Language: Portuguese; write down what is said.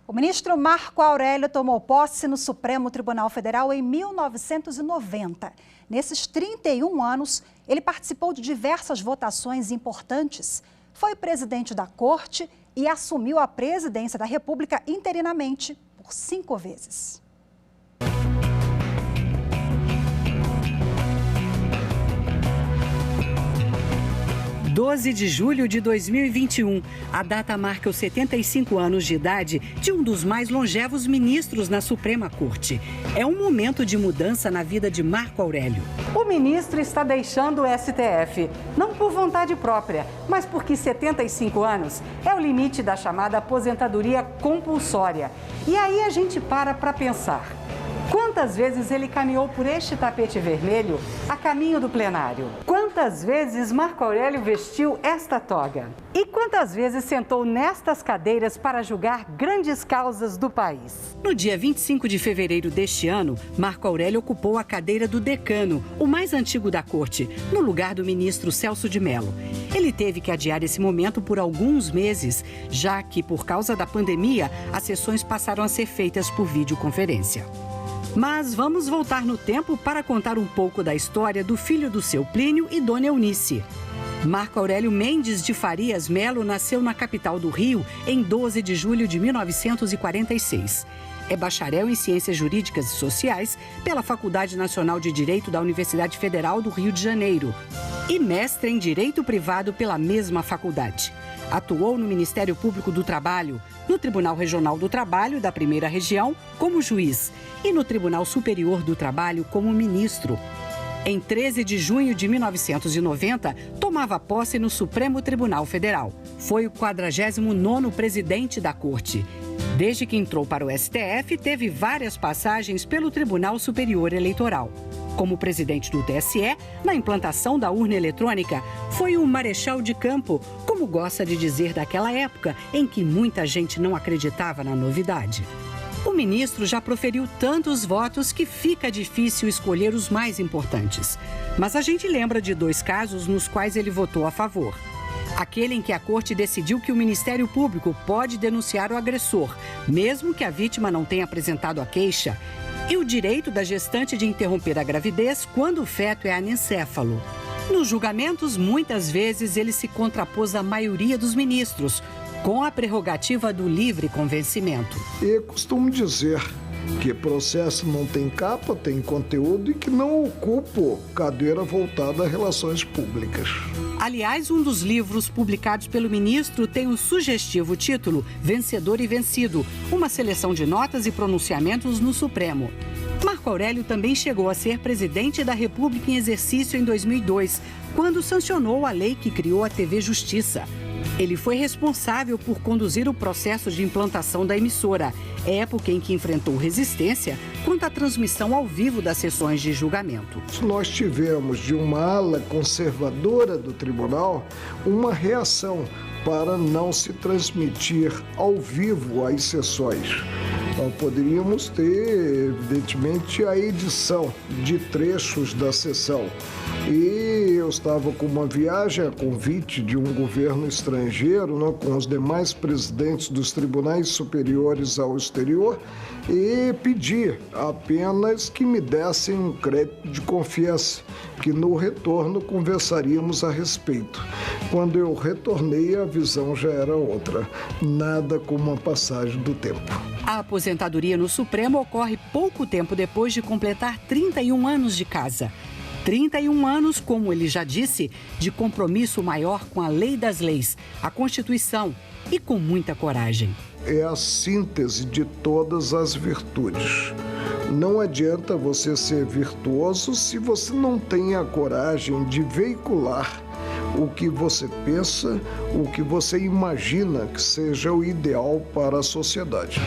O ministro Marco Aurélio tomou posse no Supremo Tribunal Federal em 1990. Nesses 31 anos, ele participou de diversas votações importantes. Foi presidente da Corte e assumiu a presidência da República interinamente por 5 vezes. 12 de julho de 2021, a data marca os 75 anos de idade de um dos mais longevos ministros na Suprema Corte. É um momento de mudança na vida de Marco Aurélio. O ministro está deixando o STF, não por vontade própria, mas porque 75 anos é o limite da chamada aposentadoria compulsória. E aí a gente para pensar. Quantas vezes ele caminhou por este tapete vermelho a caminho do plenário? Quantas vezes Marco Aurélio vestiu esta toga? E quantas vezes sentou nestas cadeiras para julgar grandes causas do país? No dia 25 de fevereiro deste ano, Marco Aurélio ocupou a cadeira do decano, o mais antigo da corte, no lugar do ministro Celso de Mello. Ele teve que adiar esse momento por alguns meses, já que, por causa da pandemia, as sessões passaram a ser feitas por videoconferência. Mas vamos voltar no tempo para contar um pouco da história do filho do seu Plínio e Dona Eunice. Marco Aurélio Mendes de Farias Melo nasceu na capital do Rio em 12 de julho de 1946. É bacharel em Ciências Jurídicas e Sociais pela Faculdade Nacional de Direito da Universidade Federal do Rio de Janeiro e mestre em Direito Privado pela mesma faculdade. Atuou no Ministério Público do Trabalho, no Tribunal Regional do Trabalho da Primeira Região como juiz e no Tribunal Superior do Trabalho como ministro. Em 13 de junho de 1990, tomava posse no Supremo Tribunal Federal. Foi o 49º presidente da Corte. Desde que entrou para o STF, teve várias passagens pelo Tribunal Superior Eleitoral. Como presidente do TSE, na implantação da urna eletrônica, foi um marechal de campo, como gosta de dizer daquela época em que muita gente não acreditava na novidade. O ministro já proferiu tantos votos que fica difícil escolher os mais importantes. Mas a gente lembra de 2 casos nos quais ele votou a favor. Aquele em que a Corte decidiu que o Ministério Público pode denunciar o agressor, mesmo que a vítima não tenha apresentado a queixa, e o direito da gestante de interromper a gravidez quando o feto é anencéfalo. Nos julgamentos, muitas vezes ele se contrapôs à maioria dos ministros, com a prerrogativa do livre convencimento. Eu costumo dizer que processo não tem capa, tem conteúdo e que não ocupo cadeira voltada a relações públicas. Aliás, um dos livros publicados pelo ministro tem o sugestivo título Vencedor e Vencido, uma seleção de notas e pronunciamentos no Supremo. Marco Aurélio também chegou a ser presidente da República em exercício em 2002, quando sancionou a lei que criou a TV Justiça. Ele foi responsável por conduzir o processo de implantação da emissora, época em que enfrentou resistência quanto à transmissão ao vivo das sessões de julgamento. Nós tivemos de uma ala conservadora do tribunal uma reação para não se transmitir ao vivo as sessões. Então, poderíamos ter, evidentemente, a edição de trechos da sessão. E eu estava com uma viagem a convite de um governo estrangeiro, com os demais presidentes dos tribunais superiores ao exterior, e pedi apenas que me dessem um crédito de confiança, que no retorno conversaríamos a respeito. Quando eu retornei, a visão já era outra. Nada como a passagem do tempo. A aposentadoria no Supremo ocorre pouco tempo depois de completar 31 anos de casa. 31 anos, como ele já disse, de compromisso maior com a lei das leis, a Constituição, e com muita coragem. É a síntese de todas as virtudes. Não adianta você ser virtuoso se você não tem a coragem de veicular o que você pensa, o que você imagina que seja o ideal para a sociedade.